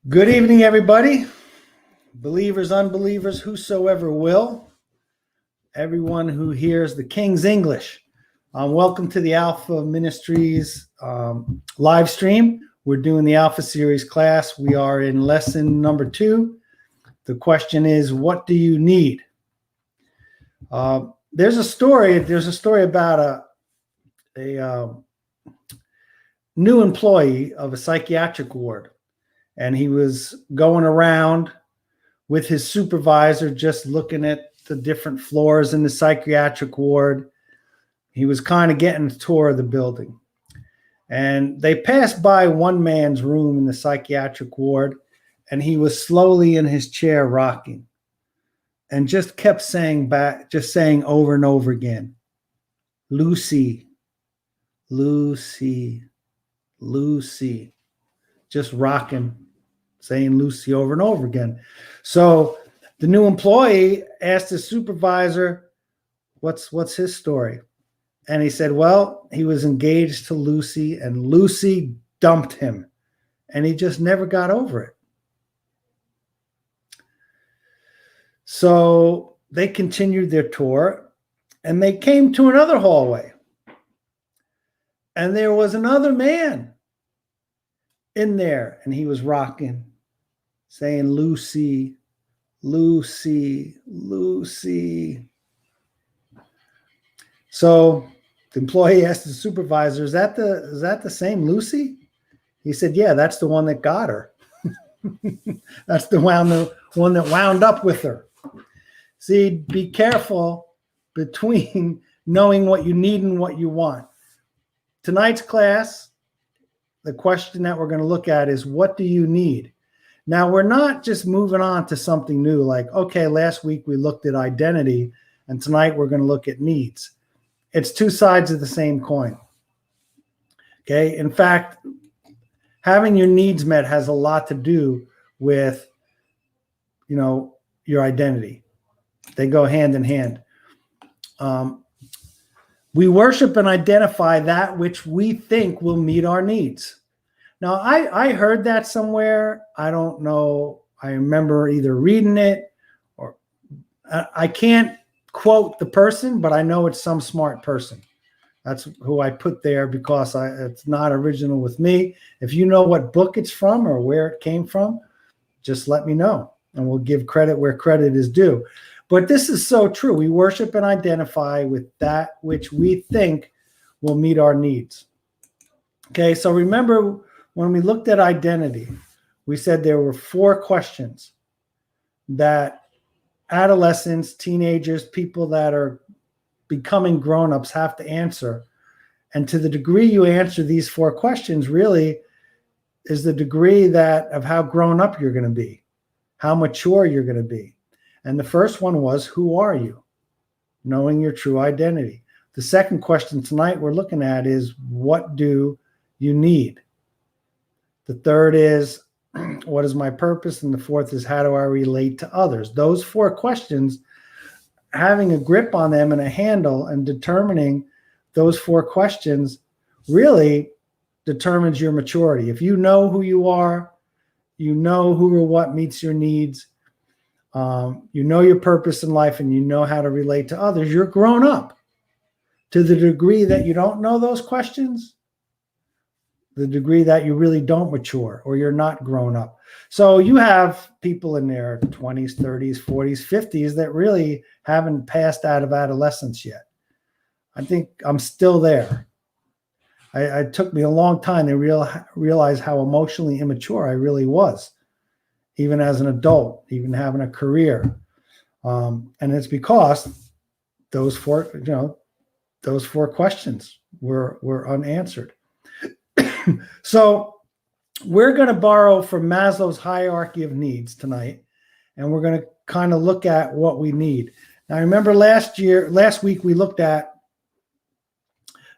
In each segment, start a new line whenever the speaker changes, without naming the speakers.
Good evening, everybody. Believers, unbelievers, whosoever will. Everyone who hears the King's English. Welcome to the Alpha Ministries live stream. We're doing the Alpha Series class. We are in lesson number 2. The question is, what do you need? There's a story about a new employee of a psychiatric ward. And he was going around with his supervisor, just looking at the different floors in the psychiatric ward. He was kind of getting a tour of the building. And they passed by one man's room in the psychiatric ward, and he was slowly in his chair rocking and just kept saying over and over again, Lucy, Lucy, Lucy, just rocking, saying Lucy over and over again. So the new employee asked his supervisor, what's his story? And he said, well, he was engaged to Lucy and Lucy dumped him and he just never got over it. So they continued their tour and they came to another hallway. And there was another man in there and he was rocking, saying, Lucy, Lucy, Lucy. So the employee asked the supervisor, is that the same Lucy? He said, yeah, that's the one that got her. That's the one that wound up with her. See, be careful between knowing what you need and what you want. Tonight's class, the question that we're going to look at is, what do you need? Now, we're not just moving on to something new, like, okay, last week we looked at identity, and tonight we're going to look at needs. It's two sides of the same coin. Okay, in fact, having your needs met has a lot to do with, your identity. They go hand in hand. We worship and identify that which we think will meet our needs. Now, I heard that somewhere. I don't know. I remember either reading it or I can't quote the person, but I know it's some smart person. That's who I put there because it's not original with me. If you know what book it's from or where it came from, just let me know and we'll give credit where credit is due. But this is so true. We worship and identify with that which we think will meet our needs. Okay, so remember, when we looked at identity, we said there were 4 questions that adolescents, teenagers, people that are becoming grown-ups have to answer. And to the degree you answer these 4 questions really is the degree of how grown up you're going to be, how mature you're going to be. And the first one was, who are you? Knowing your true identity. The second question tonight we're looking at is, what do you need? The third is, what is my purpose? And the fourth is, how do I relate to others? Those 4 questions, having a grip on them and a handle and determining those 4 questions really determines your maturity. If you know who you are, you know who or what meets your needs, you know your purpose in life, and you know how to relate to others, you're grown up. To the degree that you don't know those questions, the degree that you really don't mature or you're not grown up. So you have people in their 20s, 30s, 40s, 50s that really haven't passed out of adolescence yet. I think I'm still there. It took me a long time to realize how emotionally immature I really was, even as an adult, even having a career. And it's because those 4 questions were unanswered. So we're going to borrow from Maslow's hierarchy of needs tonight, and we're going to kind of look at what we need. Now, remember last week we looked at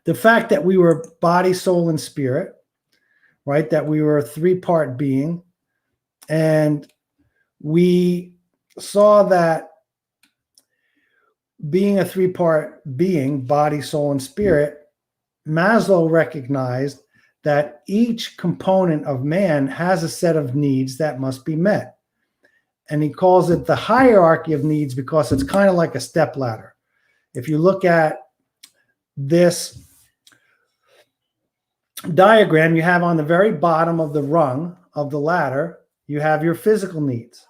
the fact that we were body, soul, and spirit, right? That we were a 3-part being. And we saw that being a 3-part being, body, soul, and spirit, Maslow recognized that each component of man has a set of needs that must be met. And he calls it the hierarchy of needs because it's kind of like a step ladder. If you look at this diagram, you have on the very bottom of the rung of the ladder, you have your physical needs.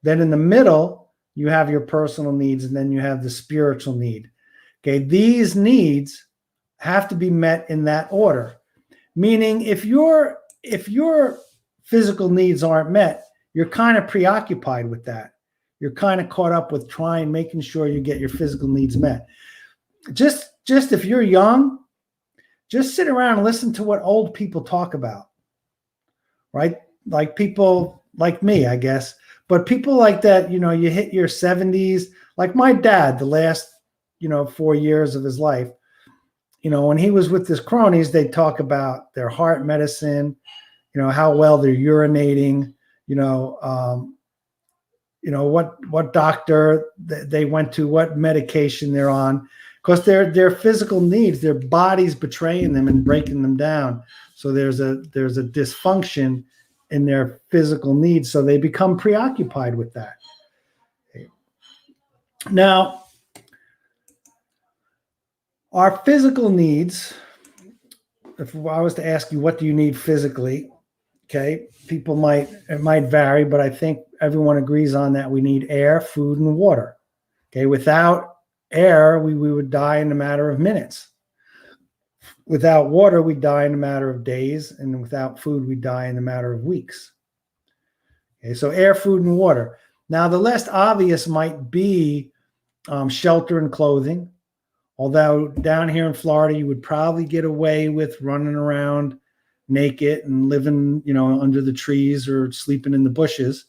Then in the middle, you have your personal needs, and then you have the spiritual need. Okay, these needs have to be met in that order. Meaning if your physical needs aren't met, you're kind of preoccupied with that. You're kind of caught up with making sure you get your physical needs met. Just if you're young, just sit around and listen to what old people talk about, right? Like people like me, I guess, but people like that, you hit your 70s, like my dad, the last, 4 years of his life, when he was with his cronies, they talk about their heart medicine, how well they're urinating, what doctor they went to, what medication they're on, because their physical needs, their body's betraying them and breaking them down. So there's a dysfunction in their physical needs. So they become preoccupied with that. Now, our physical needs, if I was to ask you, what do you need physically? Okay, it might vary, but I think everyone agrees on that. We need air, food, and water. Okay, without air, we would die in a matter of minutes. Without water, we die in a matter of days, and without food, we die in a matter of weeks. Okay, so air, food, and water. Now, the less obvious might be shelter and clothing. Although down here in Florida, you would probably get away with running around naked and living, under the trees or sleeping in the bushes.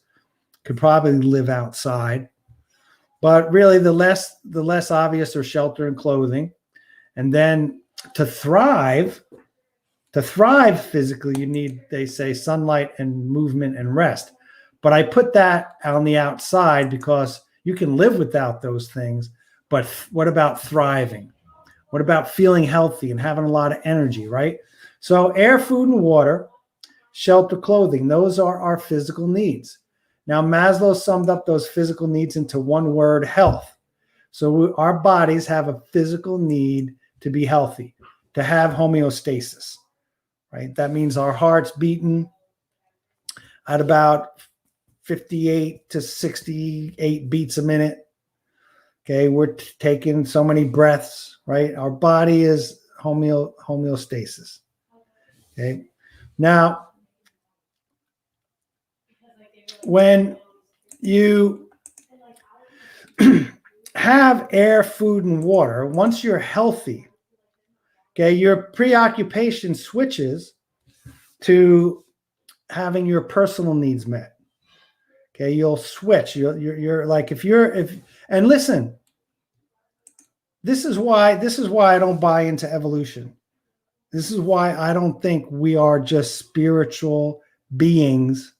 Could probably live outside. But really, the less obvious are shelter and clothing. And then to thrive physically, you need, they say, sunlight and movement and rest. But I put that on the outside because you can live without those things. But what about thriving? What about feeling healthy and having a lot of energy, right? So air, food, and water, shelter, clothing, those are our physical needs. Now, Maslow summed up those physical needs into one word: health. So our bodies have a physical need to be healthy, to have homeostasis, right? That means our heart's beating at about 58 to 68 beats a minute. Okay, we're taking so many breaths, right? Our body is homeostasis. Okay, now when you have air, food, and water, once you're healthy, okay, your preoccupation switches to having your personal needs met. Okay, you'll switch. You're like, and listen, this is why I don't buy into evolution. This is why I don't think we are just spiritual beings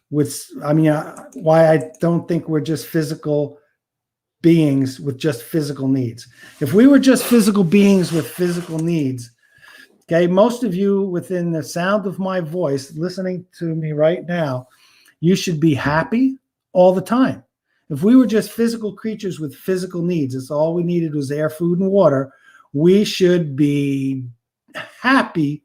why I don't think we're just physical beings with just physical needs. If we were just physical beings with physical needs, okay, most of you within the sound of my voice listening to me right now, you should be happy all the time. If we were just physical creatures with physical needs, it's all we needed was air, food, and water, we should be happy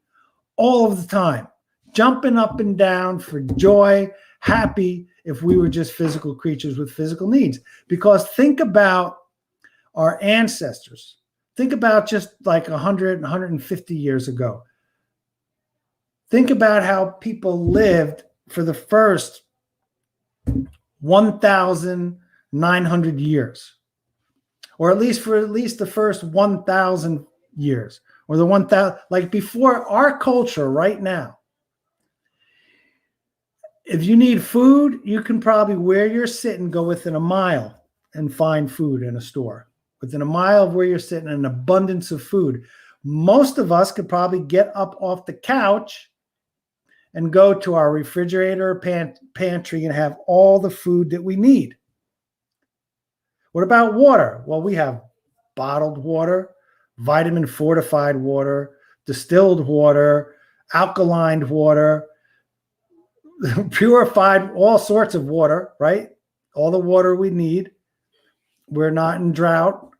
all of the time, jumping up and down for joy, happy, if we were just physical creatures with physical needs. Because think about our ancestors. Think about just like 100, 150 years ago. Think about how people lived for the first 1,900 years, or at least the first 1,000 years, or the 1,000, like before our culture right now. If you need food, you can probably, where you're sitting, go within a mile and find food in a store. Within a mile of where you're sitting, an abundance of food. Most of us could probably get up off the couch and go to our refrigerator or pantry and have all the food that we need. What about water? Well, we have bottled water, vitamin fortified water, distilled water, alkaline water, purified, all sorts of water, right? All the water we need. We're not in drought.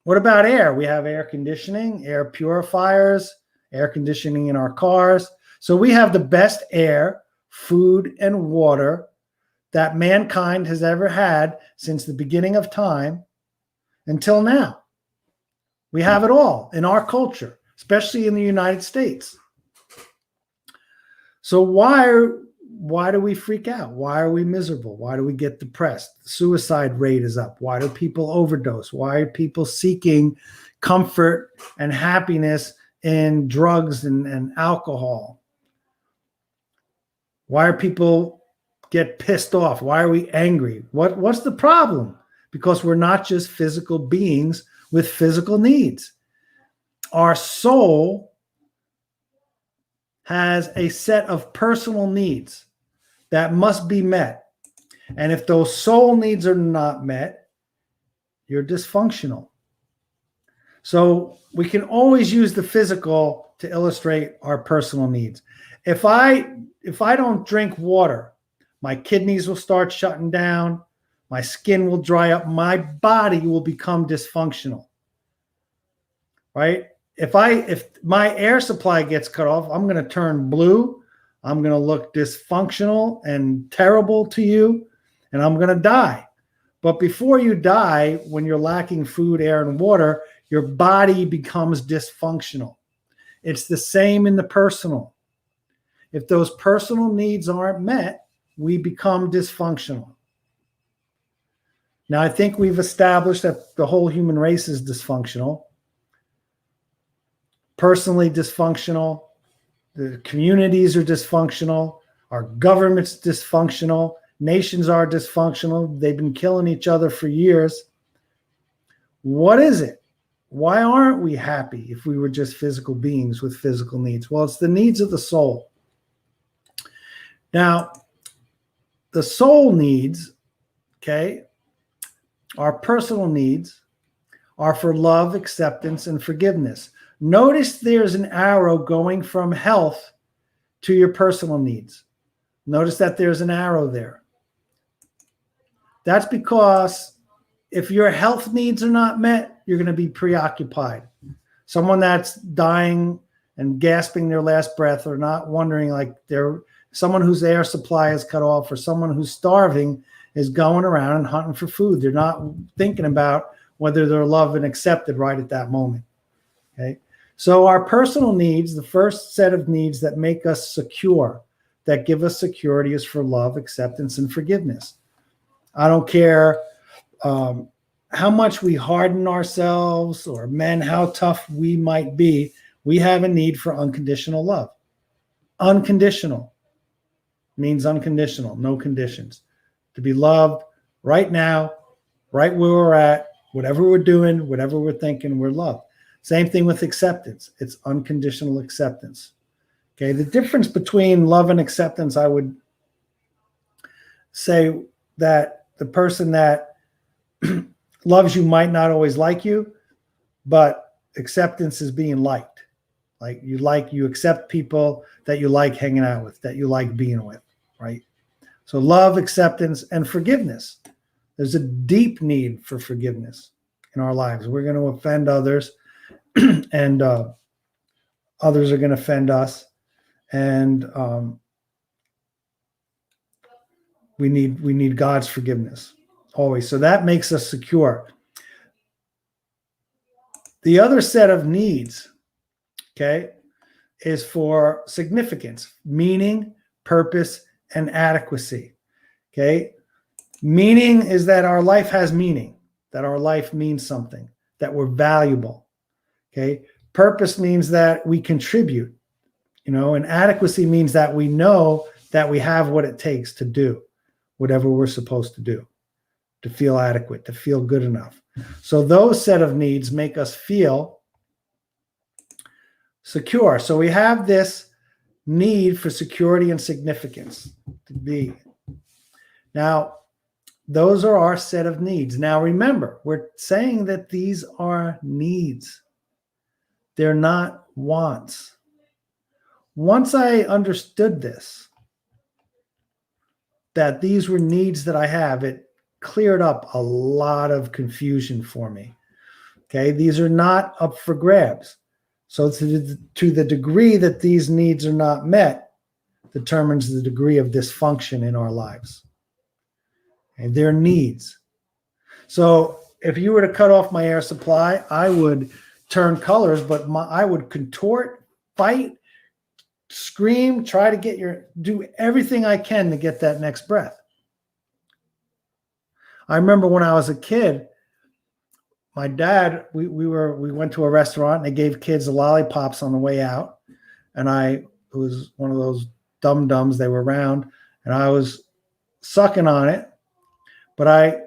What about air? We have air conditioning, air purifiers, air conditioning in our cars. So we have the best air, food, and water that mankind has ever had since the beginning of time until now. We have it all in our culture, especially in the United States. So why do we freak out? Why are we miserable? Why do we get depressed? The suicide rate is up. Why do people overdose? Why are people seeking comfort and happiness in drugs and alcohol? Why are people get pissed off? Why are we angry? What's the problem? Because we're not just physical beings with physical needs. Our soul has a set of personal needs that must be met. And if those soul needs are not met, you're dysfunctional. So we can always use the physical to illustrate our personal needs. If I don't drink water, my kidneys will start shutting down, my skin will dry up, my body will become dysfunctional. Right? If my air supply gets cut off, I'm going to turn blue. I'm going to look dysfunctional and terrible to you, and I'm going to die. But before you die, when you're lacking food, air, and water, your body becomes dysfunctional. It's the same in the personal. If those personal needs aren't met, we become dysfunctional. Now, I think we've established that the whole human race is dysfunctional. Personally dysfunctional, the communities are dysfunctional, our government's dysfunctional, nations are dysfunctional, they've been killing each other for years. What is it? Why aren't we happy if we were just physical beings with physical needs? Well, it's the needs of the soul. Now, the soul needs, okay, our personal needs are for love, acceptance, and forgiveness. Notice there's an arrow going from health to your personal needs. Notice that there's an arrow there. That's because if your health needs are not met, you're going to be preoccupied. Someone that's dying and gasping their last breath, or not wondering, like someone whose air supply is cut off, or someone who's starving is going around and hunting for food. They're not thinking about whether they're loved and accepted right at that moment. Okay. So our personal needs, the first set of needs that make us secure, that give us security, is for love, acceptance, and forgiveness. I don't care how much we harden ourselves, or men, how tough we might be, we have a need for unconditional love. Unconditional means unconditional, no conditions. To be loved right now, right where we're at, whatever we're doing, whatever we're thinking, we're loved. Same thing with acceptance. It's unconditional acceptance. Okay, the difference between love and acceptance, I would say that the person that loves you might not always like you, but acceptance is being liked. Like you accept people that you like hanging out with, that you like being with, right? So love, acceptance, and forgiveness. There's a deep need for forgiveness in our lives. We're going to offend others, and others are going to offend us, and we need God's forgiveness always. So that makes us secure. The other set of needs, okay, is for significance, meaning, purpose, and adequacy. Okay, meaning is that our life has meaning, that our life means something, that we're valuable. Okay, purpose means that we contribute, and adequacy means that we know that we have what it takes to do whatever we're supposed to do, to feel adequate, to feel good enough. So those set of needs make us feel secure. So we have this need for security and significance to be. Now, those are our set of needs. Now, remember, we're saying that these are needs. They're not wants. Once I understood this, that these were needs that I have, it cleared up a lot of confusion for me. Okay, these are not up for grabs. So to the degree that these needs are not met determines the degree of dysfunction in our lives. And they're needs. So if you were to cut off my air supply, I would turn colors, but I would contort, fight, scream, try to do everything I can to get that next breath. I remember when I was a kid, my dad, we went to a restaurant and they gave kids the lollipops on the way out. And it was one of those dum-dums, they were round, and I was sucking on it, but I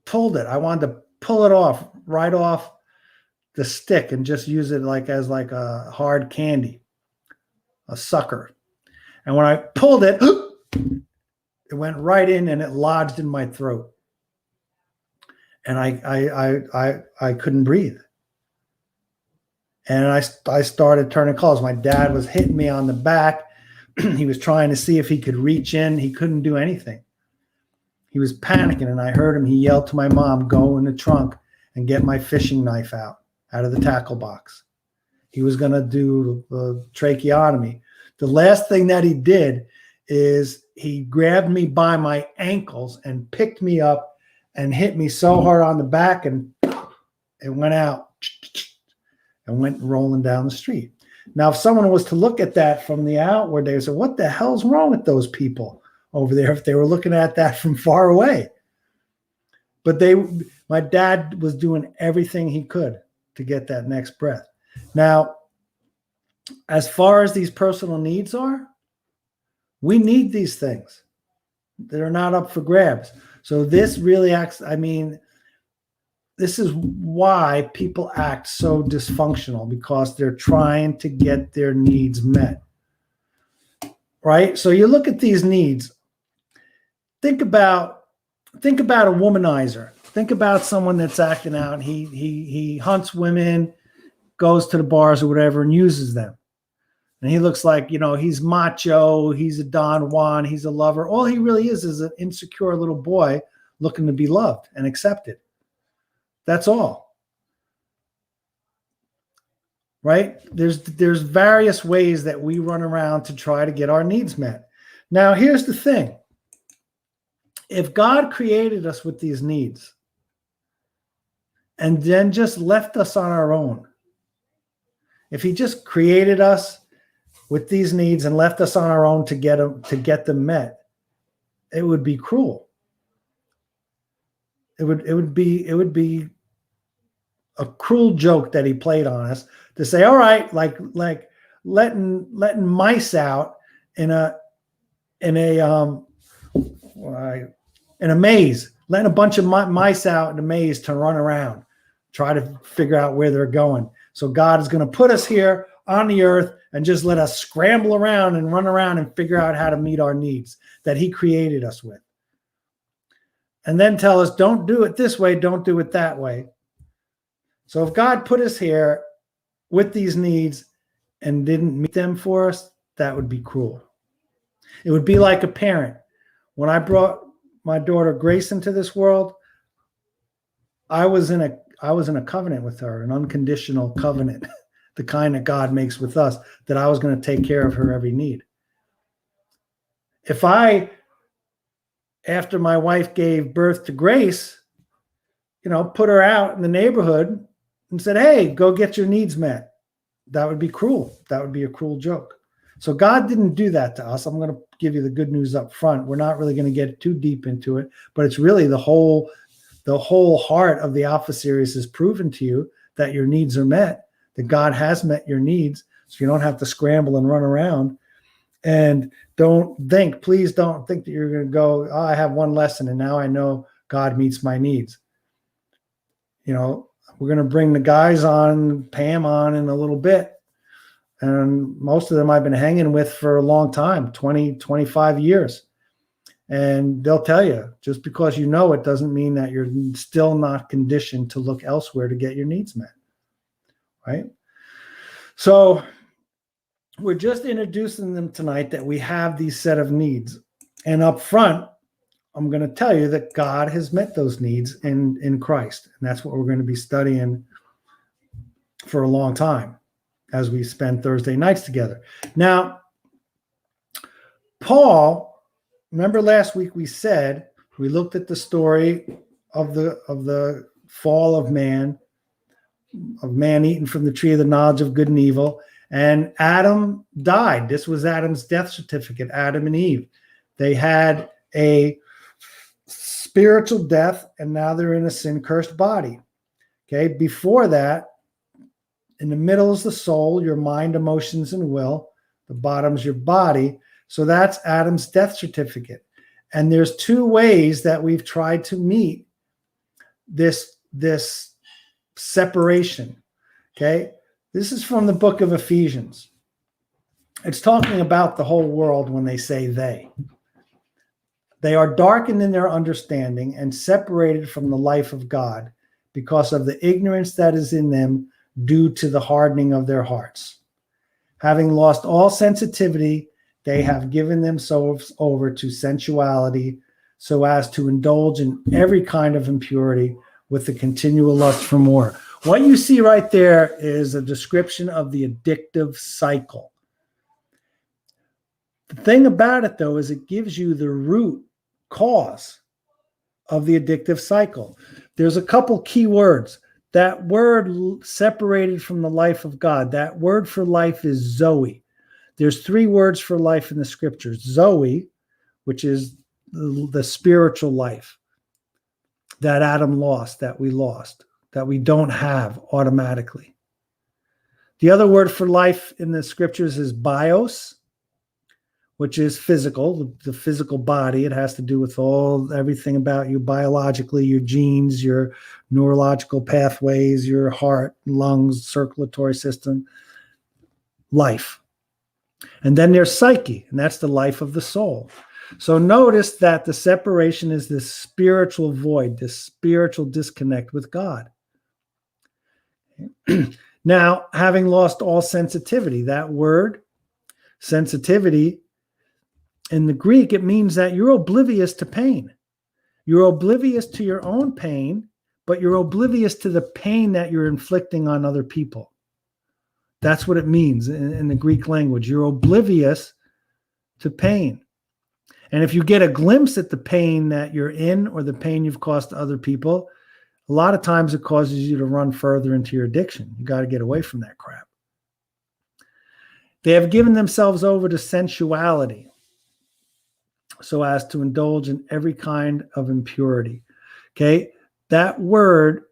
pulled it. I wanted to pull it off, right off the stick, and just use it as a hard candy, a sucker. And when I pulled it, it went right in and it lodged in my throat. And I couldn't breathe. And I started turning colors. My dad was hitting me on the back. He was trying to see if he could reach in. He couldn't do anything. He was panicking, and I heard him. He yelled to my mom, "Go in the trunk and get my fishing knife out of the tackle box." He was going to do the tracheotomy. The last thing that he did is he grabbed me by my ankles and picked me up and hit me so hard on the back, and it went out and went rolling down the street. Now, if someone was to look at that from the outward, they would say, "What the hell's wrong with those people over there?" If they were looking at that from far away. But my dad was doing everything he could to get that next breath. Now, as far as these personal needs are, we need these things. They're not up for grabs. So this really acts, this is why people act so dysfunctional, because they're trying to get their needs met. Right? So you look at these needs. Think about a womanizer. Think about someone that's acting out. He hunts women, goes to the bars or whatever, and uses them. And he looks like, he's macho, he's a Don Juan, he's a lover. All he really is an insecure little boy looking to be loved and accepted. That's all. Right? There's various ways that we run around to try to get our needs met. Now, here's the thing. If God created us with these needs and then just left us on our own, if he just created us with these needs and left us on our own to get them met, it would be cruel. It would be a cruel joke that he played on us to say, all right, like letting mice out in a maze, letting a bunch of mice out in a maze to run around, try to figure out where they're going. So God is going to put us here on the earth and just let us scramble around and run around and figure out how to meet our needs that he created us with. And then tell us, don't do it this way, don't do it that way. So if God put us here with these needs and didn't meet them for us, that would be cruel. It would be like a parent. When I brought my daughter Grace into this world, I was in a covenant with her, an unconditional covenant, the kind that God makes with us, that I was going to take care of her every need. If after my wife gave birth to Grace, put her out in the neighborhood and said, "Hey, go get your needs met," that would be cruel. That would be a cruel joke. So God didn't do that to us. I'm going to give you the good news up front. We're not really going to get too deep into it, but it's really the whole heart of the Alpha series is proven to you that your needs are met, that God has met your needs, so you don't have to scramble and run around. And please don't think that you're going to go, "Oh, I have one lesson and now I know God meets my needs." We're going to bring the guys on, Pam on in a little bit. And most of them I've been hanging with for a long time, 20, 25 years. And they'll tell you, just because it doesn't mean that you're still not conditioned to look elsewhere to get your needs met. Right? So we're just introducing them tonight that we have these set of needs. And up front, I'm going to tell you that God has met those needs in Christ. And that's what we're going to be studying for a long time as we spend Thursday nights together. Now, Paul, remember last week we looked at the story of the fall of man eating from the tree of the knowledge of good and evil, and Adam died. This was Adam's death certificate, Adam and Eve. They had a spiritual death, and now they're in a sin-cursed body. Okay, before that, in the middle is the soul, your mind, emotions, and will. The bottom's your body. So that's Adam's death certificate. And there's two ways that we've tried to meet this separation. Okay, this is from the book of Ephesians. It's talking about the whole world when they say they. They are darkened in their understanding and separated from the life of God because of the ignorance that is in them due to the hardening of their hearts. Having lost all sensitivity, they have given themselves over to sensuality so as to indulge in every kind of impurity with the continual lust for more. What you see right there is a description of the addictive cycle. The thing about it, though, is it gives you the root cause of the addictive cycle. There's a couple key words. That word separated from the life of God, that word for life is Zoe. There's three words for life in the scriptures. Zoe, which is the spiritual life that Adam lost, that we don't have automatically. The other word for life in the scriptures is bios, which is physical, the physical body. It has to do with everything about you biologically, your genes, your neurological pathways, your heart, lungs, circulatory system, life. And then there's psyche, and that's the life of the soul. So notice that the separation is this spiritual void, this spiritual disconnect with God. Now, having lost all sensitivity, that word, sensitivity, in the Greek, it means that you're oblivious to pain. You're oblivious to your own pain, but you're oblivious to the pain that you're inflicting on other people. That's what it means in the Greek language. You're oblivious to pain. And if you get a glimpse at the pain that you're in or the pain you've caused to other people, a lot of times it causes you to run further into your addiction. You got to get away from that crap. They have given themselves over to sensuality so as to indulge in every kind of impurity. Okay, that word,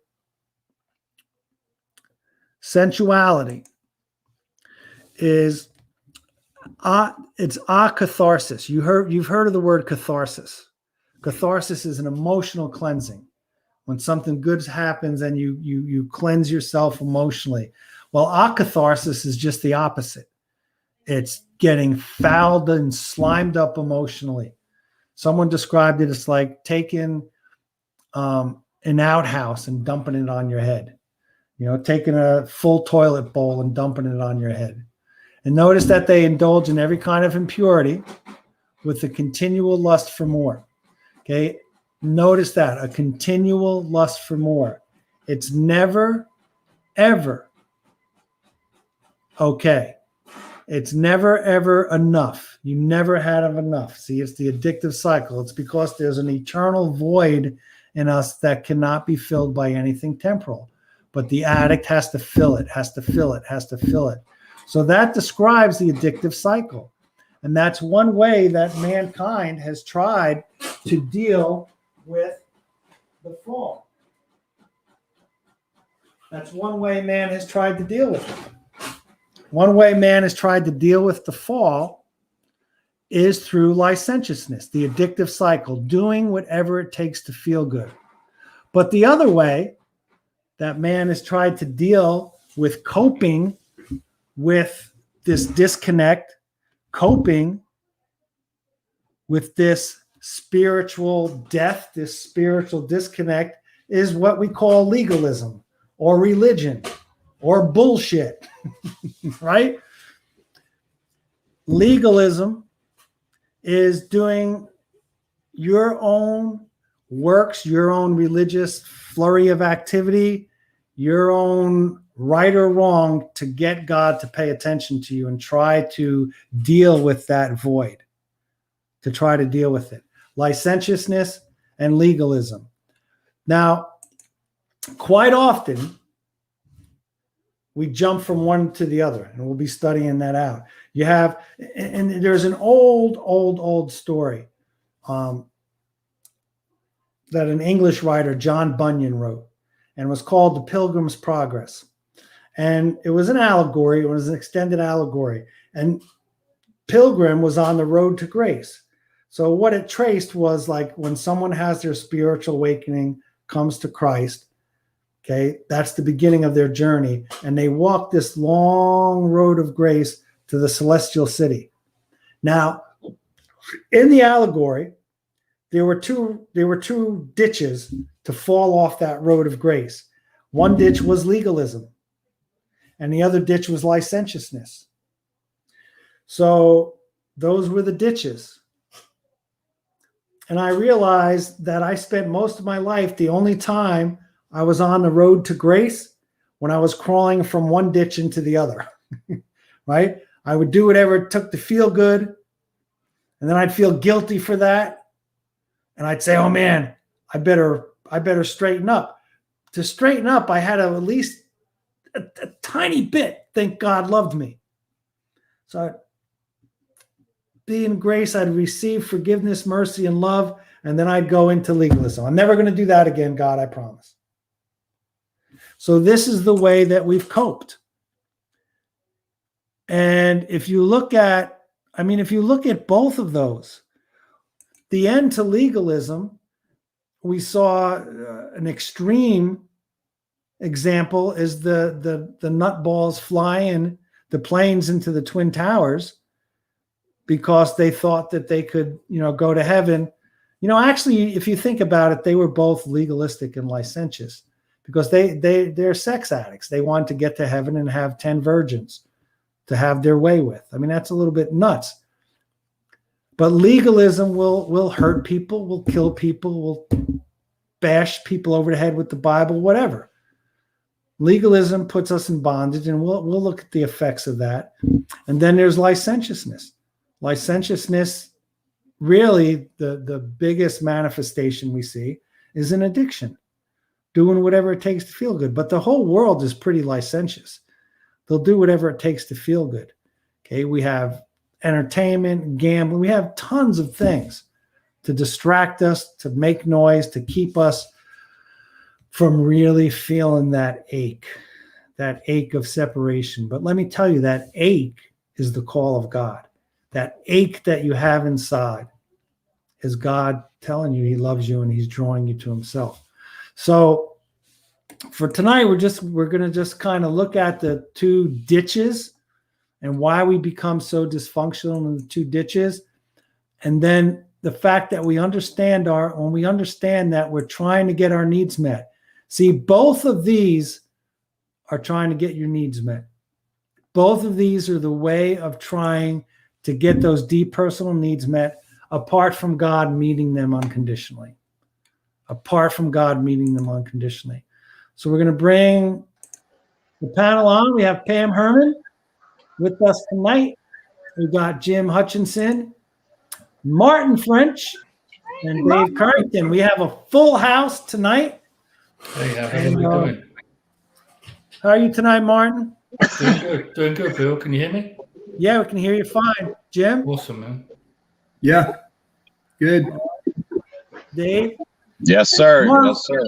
sensuality, is it's akatharsis. You've heard of the word catharsis. Catharsis is an emotional cleansing. When something good happens and you cleanse yourself emotionally. Well, akatharsis is just the opposite. It's getting fouled and slimed up emotionally. Someone described it as like taking an outhouse and dumping it on your head. You know, taking a full toilet bowl and dumping it on your head. And notice that they indulge in every kind of impurity with a continual lust for more. Okay, notice that, a continual lust for more. It's never, ever okay. It's never, ever enough. You never had enough. See, it's the addictive cycle. It's because there's an eternal void in us that cannot be filled by anything temporal. But the addict has to fill it, has to fill it, has to fill it. So that describes the addictive cycle. And that's one way that mankind has tried to deal with the fall. That's one way man has tried to deal with it. One way man has tried to deal with the fall is through licentiousness, the addictive cycle, doing whatever it takes to feel good. But the other way that man has tried to deal with coping with this disconnect, coping with this spiritual death, this spiritual disconnect, is what we call legalism or religion or bullshit, right? Legalism is doing your own works, your own religious flurry of activity, your own right or wrong to get God to pay attention to you and try to deal with that void, to try to deal with it. Licentiousness and legalism. Now, quite often, we jump from one to the other, and we'll be studying that out. You have, and there's an old story that an English writer, John Bunyan, wrote, and was called The Pilgrim's Progress. And it was an allegory. It was an extended allegory. And Pilgrim was on the road to grace. So what it traced was like when someone has their spiritual awakening, comes to Christ, okay, that's the beginning of their journey. And they walk this long road of grace to the celestial city. Now, in the allegory, there were two ditches to fall off that road of grace. One ditch was legalism, and the other ditch was licentiousness. So those were the ditches. And I realized that I spent most of my life, the only time I was on the road to grace, when I was crawling from one ditch into the other, right? I would do whatever it took to feel good, and then I'd feel guilty for that. And I'd say, oh man, I better straighten up. To straighten up, I had to at least a tiny bit think God loved me. So I'd be in grace, I'd receive forgiveness, mercy, and love, and then I'd go into legalism. I'm never going to do that again, God, I promise. So this is the way that we've coped. And if you look at both of those, the end to legalism, we saw an extreme example is the nutballs flying the planes into the Twin Towers because they thought that they could, go to heaven. Actually, if you think about it, they were both legalistic and licentious because they're sex addicts. They wanted to get to heaven and have 10 virgins to have their way with. I mean, that's a little bit nuts. But legalism will hurt people, will kill people, will bash people over the head with the Bible, whatever. Legalism puts us in bondage, and we'll look at the effects of that. And then there's licentiousness. Licentiousness, really, the biggest manifestation we see is an addiction, doing whatever it takes to feel good. But the whole world is pretty licentious. They'll do whatever it takes to feel good. Okay, we have entertainment, gambling. We have tons of things to distract us, to make noise, to keep us from really feeling that ache of separation. But let me tell you, that ache is the call of God. That ache that you have inside is God telling you he loves you and he's drawing you to himself. So for tonight, we're going to just kind of look at the two ditches and why we become so dysfunctional in the two ditches. And then the fact that when we understand that we're trying to get our needs met. See, both of these are trying to get your needs met. Both of these are the way of trying to get those deep personal needs met apart from God meeting them unconditionally. Apart from God meeting them unconditionally. So we're going to bring the panel on. We have Pam Herman with us tonight. We've got Jim Hutchinson, Martin French, and Dave Currington. We have a full house tonight.
Hey, how are you doing?
How are you tonight, Martin?
Doing good, Bill. Can you hear me?
Yeah, we can hear you fine. Jim?
Awesome, man.
Yeah, good.
Dave?
Yes, sir.
Martin,
yes, sir.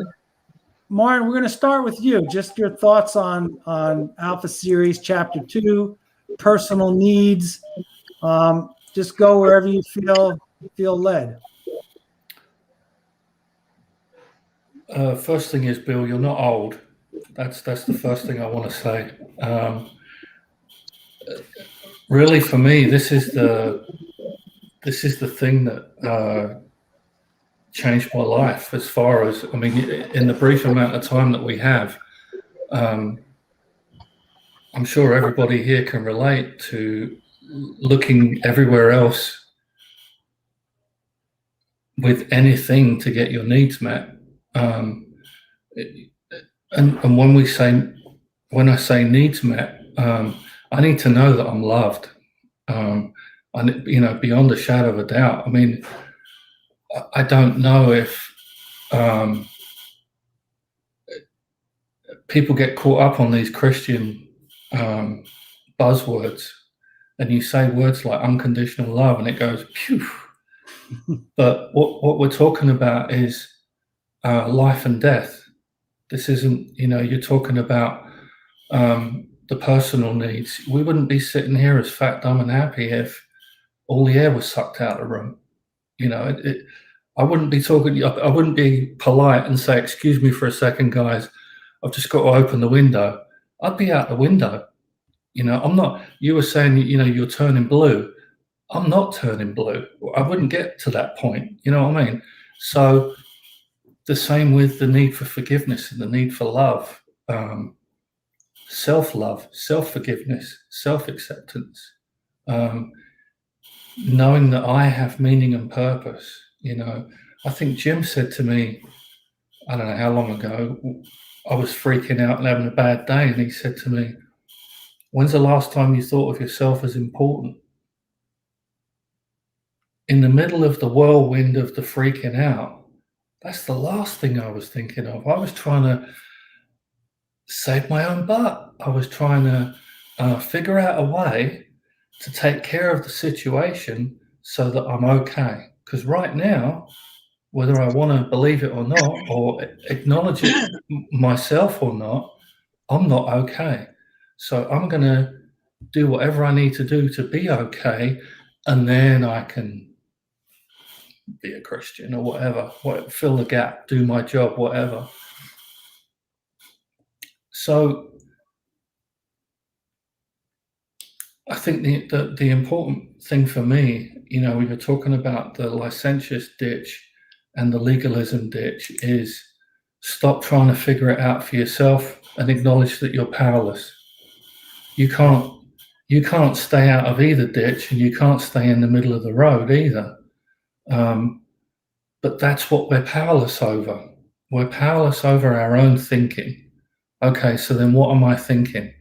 Martin, we're going to start with you. Just your thoughts on Alpha Series Chapter 2, personal needs. Just go wherever you feel led.
First thing is, Bill, you're not old. That's the first thing I want to say. Really, for me, this is the thing that changed my life. As far as in the brief amount of time that we have, I'm sure everybody here can relate to looking everywhere else with anything to get your needs met. And when I say needs met, I need to know that I'm loved. Beyond a shadow of a doubt. I mean, I don't know if people get caught up on these Christian buzzwords, and you say words like unconditional love, and it goes, phew. But what we're talking about is life and death. This isn't, you're talking about the personal needs. We wouldn't be sitting here as fat, dumb, and happy if all the air was sucked out of the room. I wouldn't be talking. I wouldn't be polite and say, "Excuse me for a second, guys. I've just got to open the window." I'd be out the window. I'm not. You were saying, you're turning blue. I'm not turning blue. I wouldn't get to that point. You know what I mean? So the same with the need for forgiveness and the need for love, self-love, self-forgiveness, self-acceptance, knowing that I have meaning and purpose. I think Jim said to me, I don't know how long ago, I was freaking out and having a bad day, and he said to me, "When's the last time you thought of yourself as important?" In the middle of the whirlwind of the freaking out, that's the last thing I was thinking of. I was trying to save my own butt. I was trying to figure out a way to take care of the situation so that I'm okay. Because right now, whether I want to believe it or not, or acknowledge it myself or not, I'm not okay. So I'm going to do whatever I need to do to be okay, and then I can be a Christian or whatever, fill the gap, do my job, whatever. So I think the important thing for me, when you're talking about the licentious ditch and the legalism ditch, is stop trying to figure it out for yourself and acknowledge that you're powerless. You can't stay out of either ditch, and you can't stay in the middle of the road either. But that's what we're powerless over. We're powerless over our own thinking. Okay, so then what am I thinking?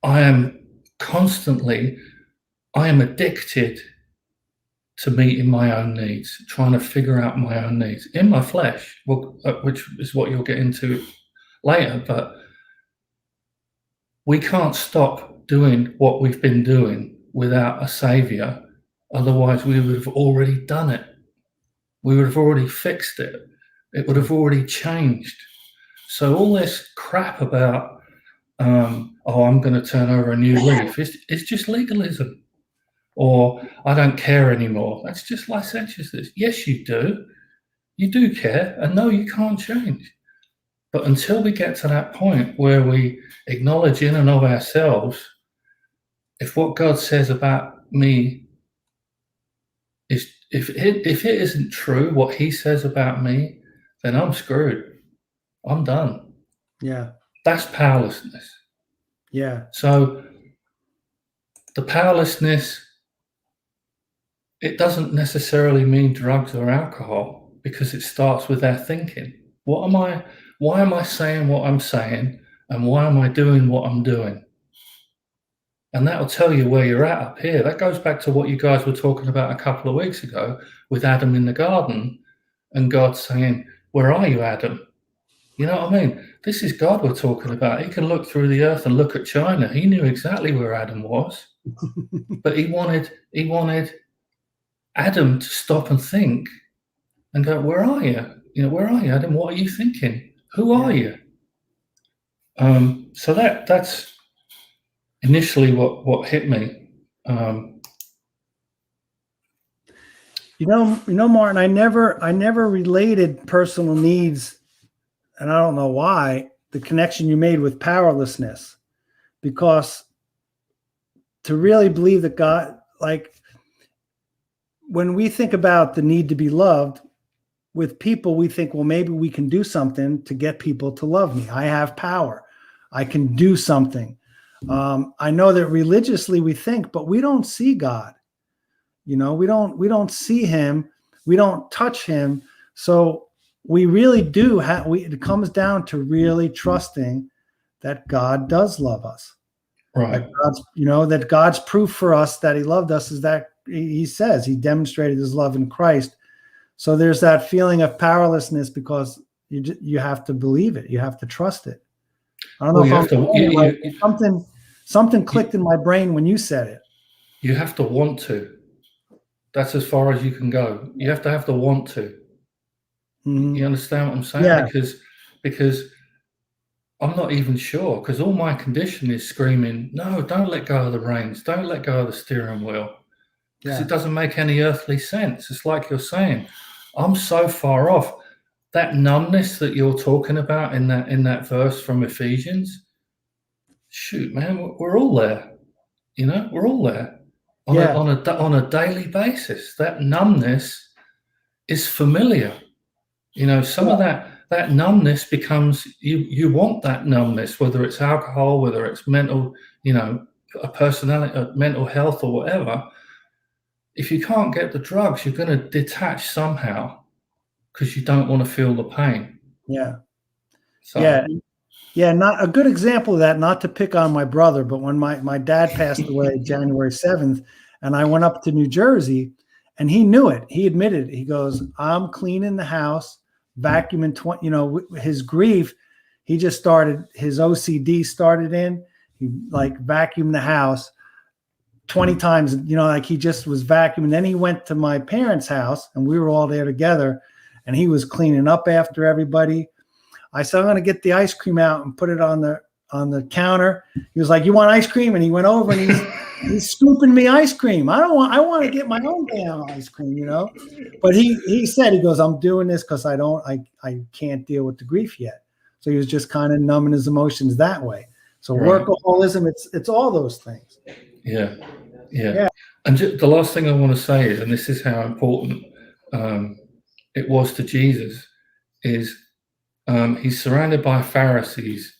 I am addicted to meeting my own needs, trying to figure out my own needs in my flesh, which is what you'll get into later. But we can't stop doing what we've been doing without a savior. Otherwise, we would have already done it. We would have already fixed it. It would have already changed. So all this crap about, I'm going to turn over a new leaf, it's just legalism. Or I don't care anymore. That's just licentiousness. Yes, you do. You do care. And no, you can't change. But until we get to that point where we acknowledge in and of ourselves, if what God says about me is, if it isn't true, what he says about me, then I'm screwed. I'm done.
Yeah.
That's powerlessness.
Yeah.
So the powerlessness, it doesn't necessarily mean drugs or alcohol, because it starts with our thinking. Why am I saying what I'm saying, and why am I doing what I'm doing? And that'll tell you where you're at up here. That goes back to what you guys were talking about a couple of weeks ago with Adam in the garden, and God saying, "Where are you, Adam?" You know what I mean? This is God we're talking about. He can look through the earth and look at China. He knew exactly where Adam was, but he wanted Adam to stop and think and go, "Where are you? Where are you, Adam? What are you thinking? Who are you?" So that's initially what hit me.
Martin, I never related personal needs, and I don't know why, the connection you made with powerlessness, because to really believe that God, like when we think about the need to be loved with people, we think, well, maybe we can do something to get people to love me. I have power. I can do something. I know that religiously we think, but we don't see God. We don't see him. We don't touch him. So we really do have, it comes down to really trusting that God does love us.
Right.
That God's proof for us that he loved us is that he says he demonstrated his love in Christ. So there's that feeling of powerlessness because you have to believe it. You have to trust it. I don't know if something clicked in my brain when you said it.
You have to want to. That's as far as you can go. You have to have the want to.
Mm-hmm.
You understand what I'm saying?
Yeah.
Because I'm not even sure, because all my condition is screaming, no, don't let go of the reins. Don't let go of the steering wheel. Because it doesn't make any earthly sense. It's like you're saying, I'm so far off. That numbness that you're talking about in that verse from Ephesians, shoot, man, we're all there. We're all there on a daily basis. That numbness is familiar. Some of that numbness becomes you want that numbness, whether it's alcohol, whether it's mental, a personality, mental health, or whatever. If you can't get the drugs, you're going to detach somehow because you don't want to feel the pain.
Yeah.
So.
Yeah. Not a good example of that, not to pick on my brother, but when my dad passed away January 7th, and I went up to New Jersey, and he knew it. He admitted it. He goes, I'm cleaning the house, vacuuming, his grief, he just started, his OCD started in, he like vacuumed the house 20 times, like he just was vacuuming. Then he went to my parents' house and we were all there together and he was cleaning up after everybody. I said, I'm going to get the ice cream out and put it on the counter. He was like, you want ice cream? And he went over and he's scooping me ice cream. I want to get my own damn ice cream, But he said, he goes, I'm doing this because I can't deal with the grief yet. So he was just kind of numbing his emotions that way. So workaholism, it's all those things.
Yeah. And the last thing I want to say is, and this is how important it was to Jesus, is he's surrounded by Pharisees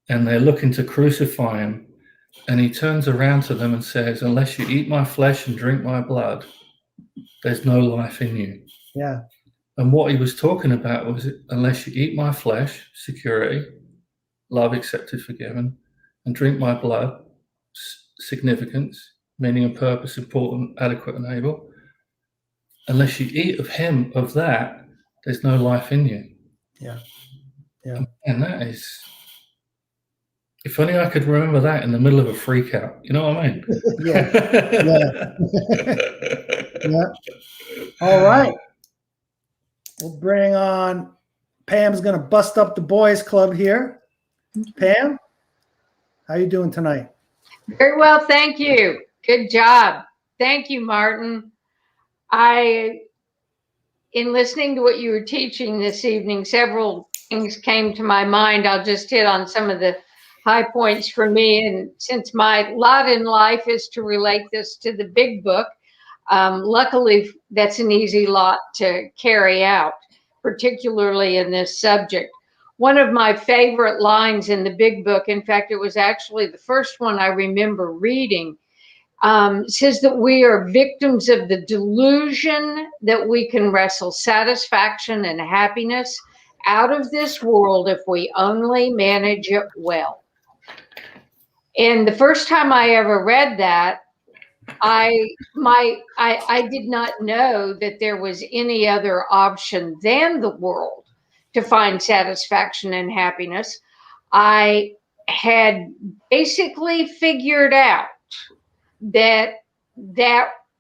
and they're looking to crucify him. And he turns around to them and says, unless you eat my flesh and drink my blood, there's no life in you.
Yeah.
And what he was talking about was, unless you eat my flesh, security, love, accepted, forgiven, and drink my blood, significance, meaning and purpose, important, adequate, and able. Unless you eat of that, there's no life in you.
Yeah.
And that is, if only I could remember that in the middle of a freak out. You know what I mean?
Yeah. All right. We'll bring on, Pam's going to bust up the boys club here. Pam, how you doing tonight?
Very well, thank you. Good job. Thank you, Martin. In listening to what you were teaching this evening, several things came to my mind. I'll just hit on some of the high points for me. And since my lot in life is to relate this to the big book, luckily that's an easy lot to carry out, particularly in this subject. One of my favorite lines in the big book, in fact, it was actually the first one I remember reading, says that we are victims of the delusion that we can wrestle satisfaction and happiness out of this world if we only manage it well. And the first time I ever read that, I did not know that there was any other option than the world to find satisfaction and happiness. I had basically figured out that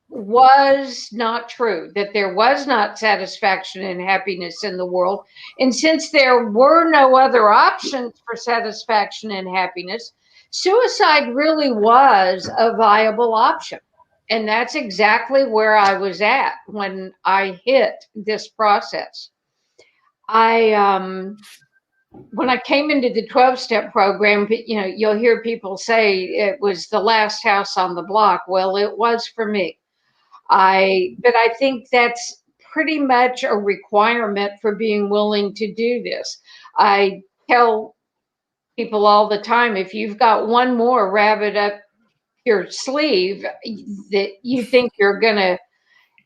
was not true, that there was not satisfaction and happiness in the world. And since there were no other options for satisfaction and happiness, suicide really was a viable option. And that's exactly where I was at when I hit this process. When I came into the 12-step program, you'll hear people say it was the last house on the block. Well, it was for me. But I think that's pretty much a requirement for being willing to do this. I tell people all the time, if you've got one more rabbit up your sleeve that you think you're going to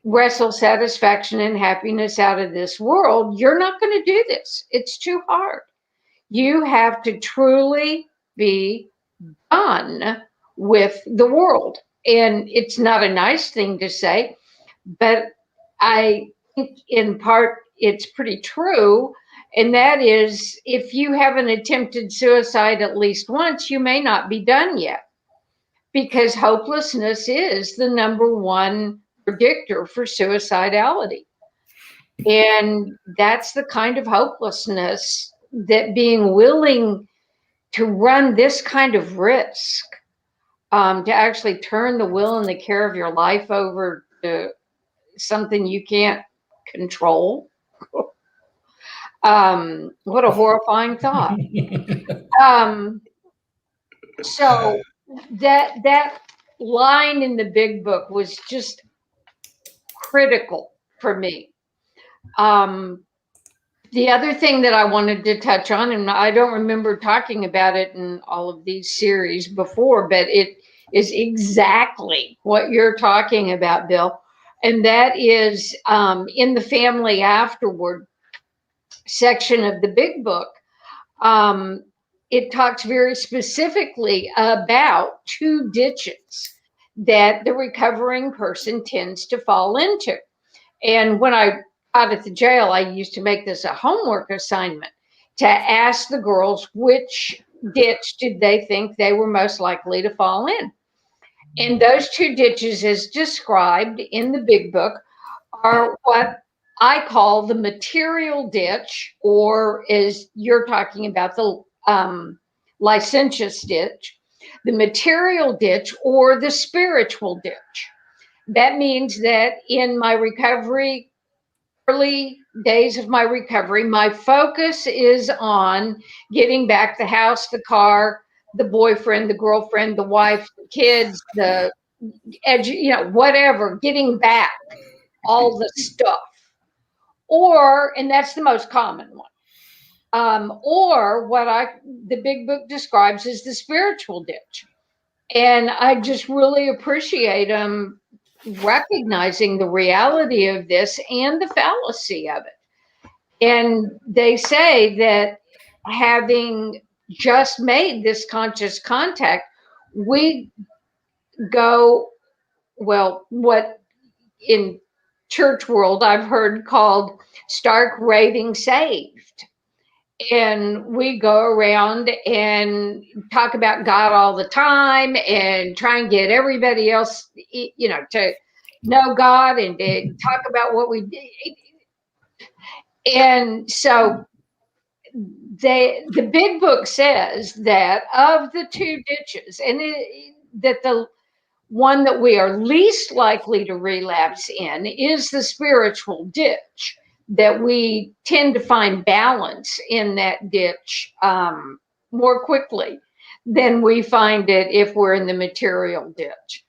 wrestle satisfaction and happiness out of this world, you're not going to do this. It's too hard. You have to truly be done with the world. And it's not a nice thing to say, but I think in part it's pretty true. And that is, if you haven't attempted suicide at least once, you may not be done yet, because hopelessness is the number one predictor for suicidality. And that's the kind of hopelessness that being willing to run this kind of risk, to actually turn the will and the care of your life over to something you can't control. What a horrifying thought. So that line in the big book was just critical for me. The other thing that I wanted to touch on, and I don't remember talking about it in all of these series before, but it is exactly what you're talking about, Bill. And that is in the family afterward section of the big book. It talks very specifically about two ditches that the recovering person tends to fall into. And when I out at the jail, I used to make this a homework assignment to ask the girls which ditch did they think they were most likely to fall in. And those two ditches, as described in the big book, are what I call the material ditch, or as you're talking about, the licentious ditch, the material ditch, or the spiritual ditch. That means that in my recovery, early days of my recovery, my focus is on getting back the house, the car, the boyfriend, the girlfriend, the wife, the kids, the whatever, getting back all the stuff. Or, and that's the most common one, or what the big book describes as the spiritual ditch. And I just really appreciate them recognizing the reality of this and the fallacy of it. And they say that having just made this conscious contact, we go, well, what in church world I've heard called stark raving saved. And we go around and talk about God all the time and try and get everybody else, to know God and to talk about what we did. And so the big book says that of the two ditches, and that the one that we are least likely to relapse in is the spiritual ditch, that we tend to find balance in that ditch more quickly than we find it if we're in the material ditch.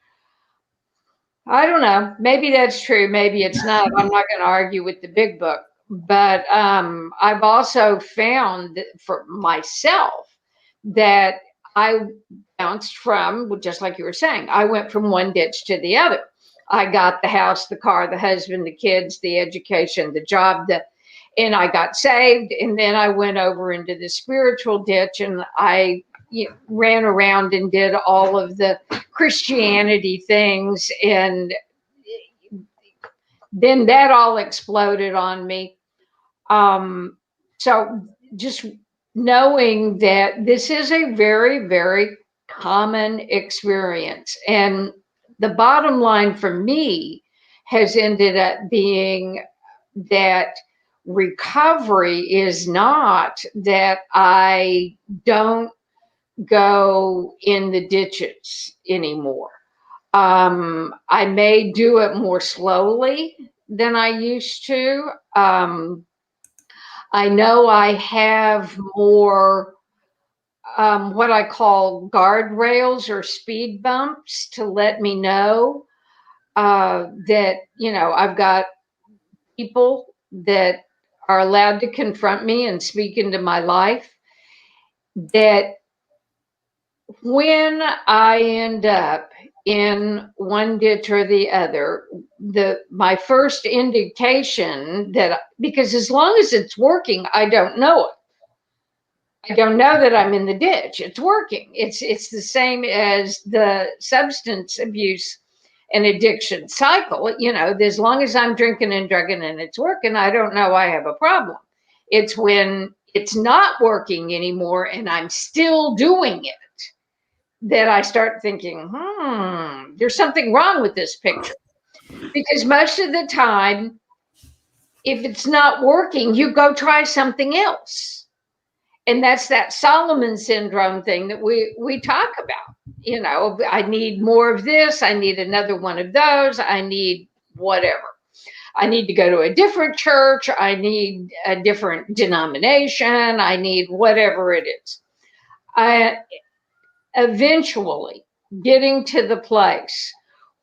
I don't know. Maybe that's true. Maybe it's not. I'm not going to argue with the big book. But I've also found for myself that I bounced from, just like you were saying, I went from one ditch to the other. I got the house, the car, the husband, the kids, the education, the job, and I got saved. And then I went over into the spiritual ditch, and I ran around and did all of the Christianity things. And then that all exploded on me. So just knowing that this is a very, very common experience. And the bottom line for me has ended up being that recovery is not that I don't go in the ditches anymore. I may do it more slowly than I used to. I know I have more what I call guardrails or speed bumps to let me know that, I've got people that are allowed to confront me and speak into my life. that when I end up in one ditch or the other, my first indication that, because as long as it's working, I don't know it. I don't know that I'm in the ditch. It's working. It's the same as the substance abuse and addiction cycle. You know, as long as I'm drinking and drugging and it's working, I don't know I have a problem. It's when it's not working anymore and I'm still doing it that I start thinking, there's something wrong with this picture. Because most of the time, if it's not working, you go try something else. And that's that Solomon syndrome thing that we talk about. You know, I need more of this. I need another one of those. I need whatever. I need to go to a different church. I need a different denomination. I need whatever it is. I eventually getting to the place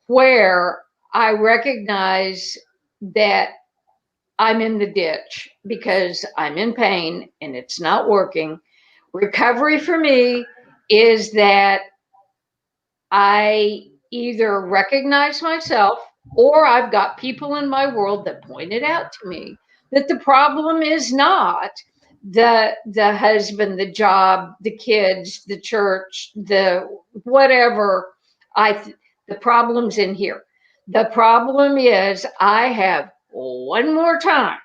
where I recognize that I'm in the ditch because I'm in pain and it's not working. Recovery for me is that I either recognize myself or I've got people in my world that pointed out to me that the problem is not the husband, the job, the kids, the church, the whatever. The problem's in here. The problem is I have one more time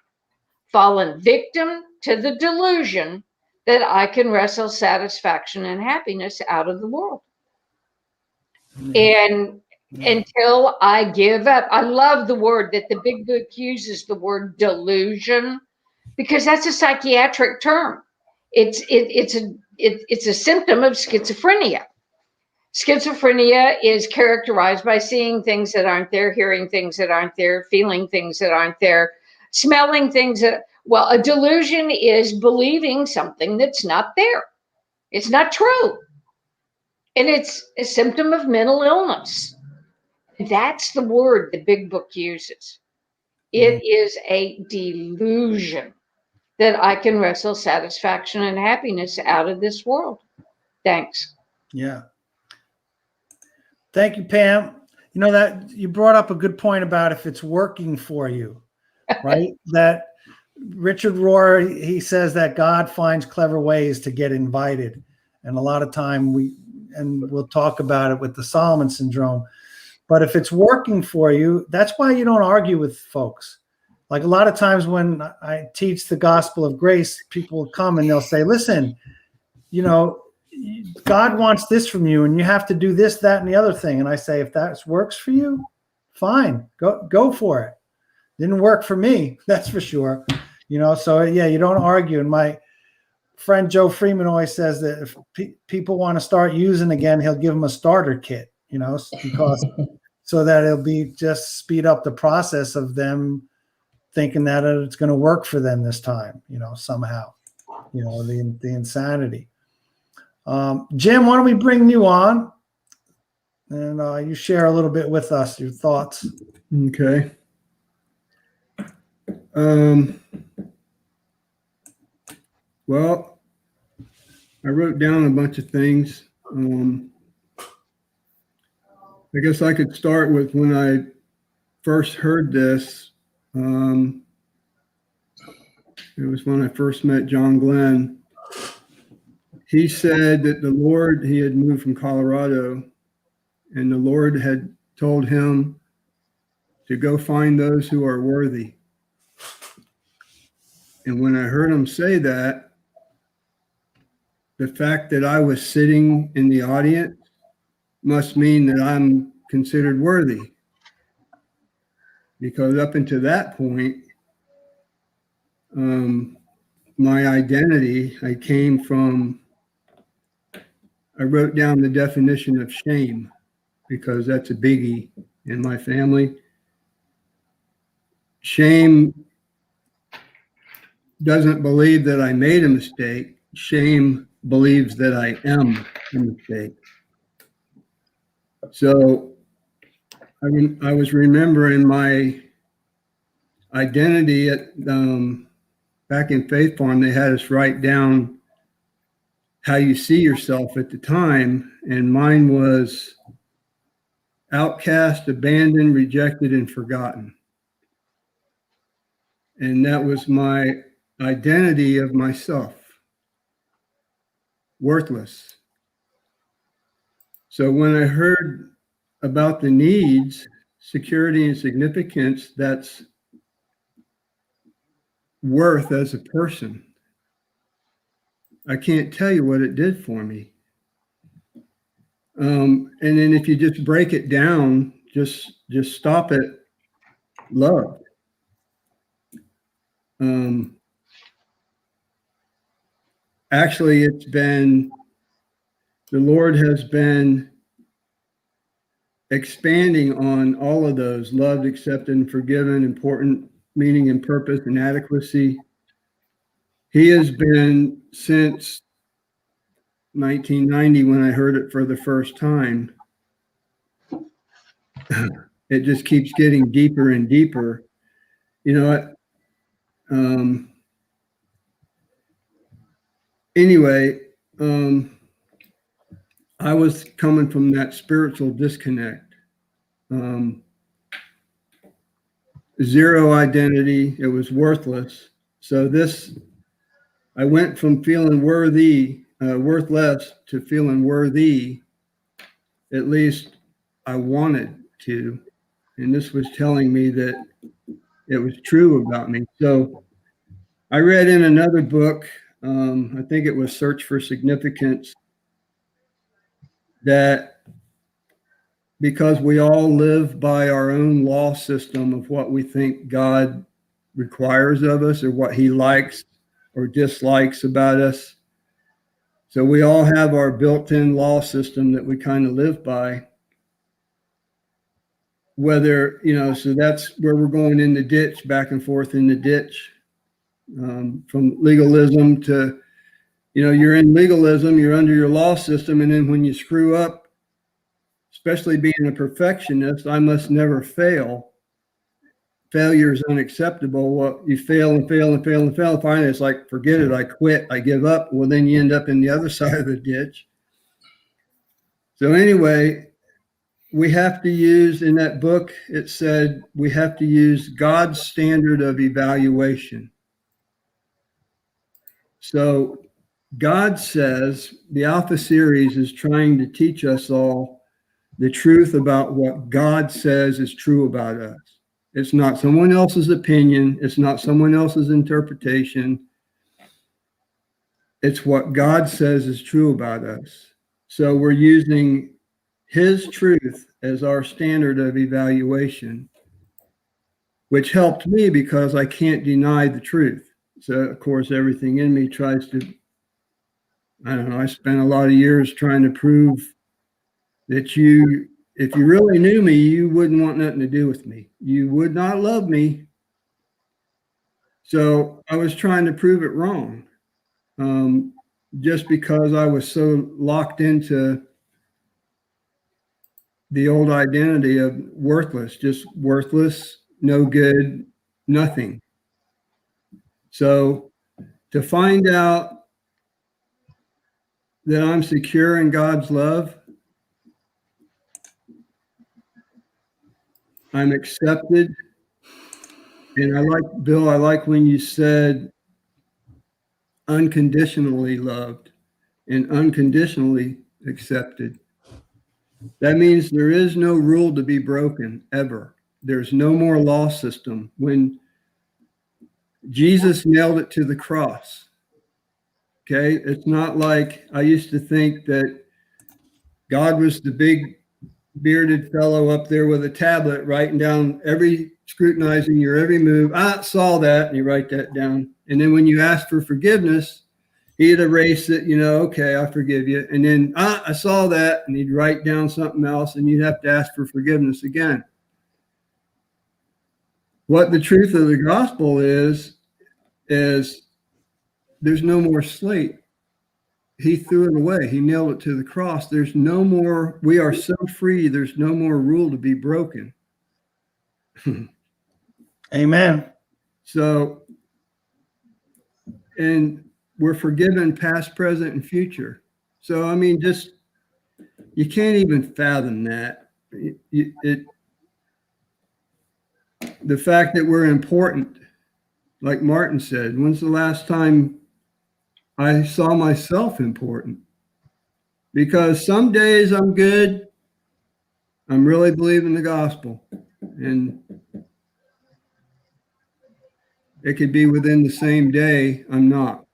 fallen victim to the delusion that I can wrestle satisfaction and happiness out of the world. And until I give up, I love the word that the big book uses, the word delusion, because that's a psychiatric term. It's a symptom of schizophrenia. Schizophrenia is characterized by seeing things that aren't there, hearing things that aren't there, feeling things that aren't there, smelling things that, well, a delusion is believing something that's not there. It's not true. And it's a symptom of mental illness. That's the word the big book uses. It is a delusion that I can wrestle satisfaction and happiness out of this world. Thanks.
Yeah. Thank you, Pam. You know, that you brought up a good point about if it's working for you, right? That Richard Rohr, he says that God finds clever ways to get invited. And a lot of time we'll talk about it with the Solomon syndrome. But if it's working for you, that's why you don't argue with folks. Like a lot of times when I teach the gospel of grace, people will come and they'll say, listen, you know, God wants this from you and you have to do this, that, and the other thing. And I say, if that works for you, fine, go for it. Didn't work for me, that's for sure. You know, so yeah, you don't argue. And my friend Joe Freeman always says that if people want to start using again, he'll give them a starter kit, you know, because so that it'll be just speed up the process of them thinking that it's going to work for them this time, you know, somehow, you know, the insanity. Jim, why don't we bring you on and you share a little bit with us, your thoughts.
Okay. Well, I wrote down a bunch of things. I guess I could start with when I first heard this. It was when I first met John Glenn. He said that the Lord, he had moved from Colorado, and the Lord had told him to go find those who are worthy. And when I heard him say that, the fact that I was sitting in the audience must mean that I'm considered worthy. Because up until that point, my identity, I wrote down the definition of shame because that's a biggie in my family. Shame doesn't believe that I made a mistake. Shame believes that I am a mistake. So I was remembering my identity at back in Faith Farm. They had us write down how you see yourself at the time. And mine was outcast, abandoned, rejected, and forgotten. And that was my identity of myself. Worthless. So when I heard about the needs, security and significance, that's worth as a person. I can't tell you what it did for me. And then if you just break it down, just stop at love. Actually, it's been, the Lord has been expanding on all of those: loved, accepted, and forgiven, important, meaning and purpose, and adequacy. He has been, since 1990, when I heard it for the first time, it just keeps getting deeper and deeper. You know, anyway, I was coming from that spiritual disconnect. Zero identity. It was worthless. So I went from feeling worthy, worthless, to feeling worthy. At least I wanted to. And this was telling me that it was true about me. So I read in another book, I think it was Search for Significance, that because we all live by our own law system of what we think God requires of us, or what he likes or dislikes about us. So we all have our built-in law system that we kind of live by. Whether, so that's where we're going in the ditch, back and forth in the ditch, from legalism to, you're in legalism, you're under your law system. And then when you screw up, especially being a perfectionist, I must never fail. Failure is unacceptable. Well, you fail and fail and fail and fail. Finally, it's like, forget it. I quit. I give up. Well, then you end up in the other side of the ditch. So anyway, we have to use, in that book, it said we have to use God's standard of evaluation. So God says, the Alpha series is trying to teach us all the truth about what God says is true about us. It's not someone else's opinion. It's not someone else's interpretation. It's what God says is true about us. So we're using his truth as our standard of evaluation, which helped me because I can't deny the truth. So, of course, everything in me tries to, I don't know, I spent a lot of years trying to prove that if you really knew me, you wouldn't want nothing to do with me. You would not love me. So I was trying to prove it wrong, just because I was so locked into the old identity of worthless, just worthless, no good, nothing. So to find out that I'm secure in God's love, I'm accepted. And I like, Bill, I like when you said unconditionally loved and unconditionally accepted. That means there is no rule to be broken ever. There's no more law system. When Jesus nailed it to the cross, okay, it's not like I used to think that God was the big bearded fellow up there with a tablet writing down scrutinizing your every move. I saw that, and you write that down. And then when you ask for forgiveness, he'd erase it, okay, I forgive you. And then I saw that, and he'd write down something else, and you'd have to ask for forgiveness again. What the truth of the gospel is there's no more slate. He threw it away. He nailed it to the cross. There's no more. We are so free. There's no more rule to be broken.
Amen.
So, and we're forgiven past, present, and future. So, I mean, just, you can't even fathom that. The fact that we're important, like Martin said, when's the last time I saw myself important? Because some days I'm good, I'm really believing the gospel, and it could be within the same day I'm not.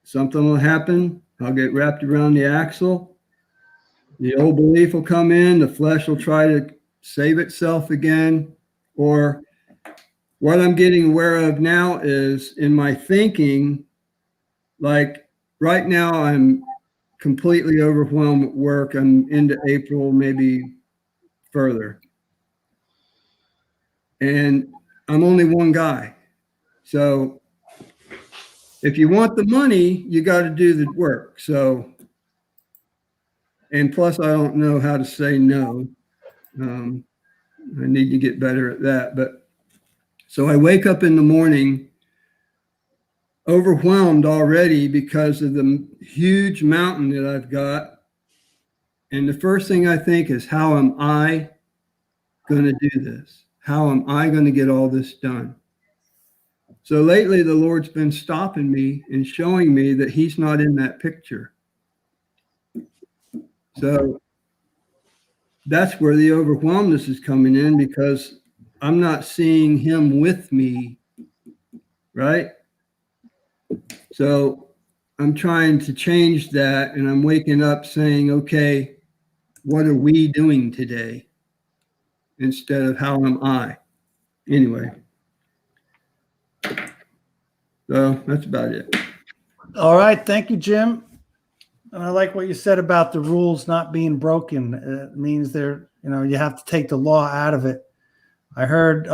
Something will happen, I'll get wrapped around the axle, the old belief will come in, the flesh will try to save itself again. Or what I'm getting aware of now is in my thinking, like right now I'm completely overwhelmed at work. I'm into April, maybe further. And I'm only one guy. So if you want the money, you got to do the work. So, and plus I don't know how to say no. I need to get better at that. But so I wake up in the morning overwhelmed already because of the huge mountain that I've got. And the first thing I think is, how am I going to do this? How am I going to get all this done? So lately, the Lord's been stopping me and showing me that he's not in that picture. So that's where the overwhelmness is coming in, because I'm not seeing him with me, right? So I'm trying to change that, and I'm waking up saying, okay, what are we doing today? Instead of how am I? Anyway. So that's about it.
All right. Thank you, Jim. And I like what you said about the rules not being broken. It means you have to take the law out of it. I heard,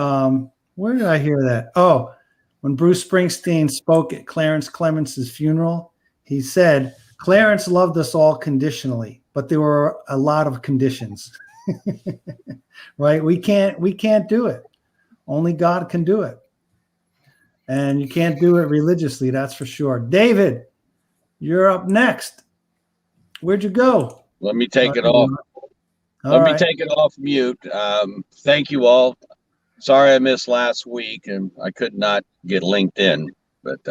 where did I hear that? Oh, when Bruce Springsteen spoke at Clarence Clemence's funeral, he said, Clarence loved us all conditionally, but there were a lot of conditions, right? We can't do it. Only God can do it. And you can't do it religiously, that's for sure. David, you're up next. Where'd you go?
Let me take it off. Let me take it off mute. Thank you all. Sorry I missed last week and I could not get LinkedIn, but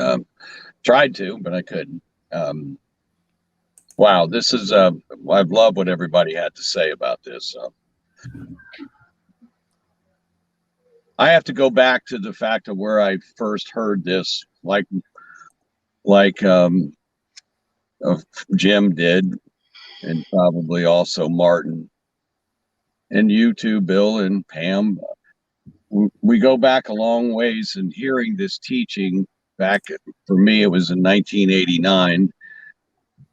tried to, but I couldn't. Wow, this is I've loved what everybody had to say about this. I have to go back to the fact of where I first heard this, like Jim did, and probably also Martin, and you too, Bill and Pam. We go back a long ways, and hearing this teaching back, for me, it was in 1989,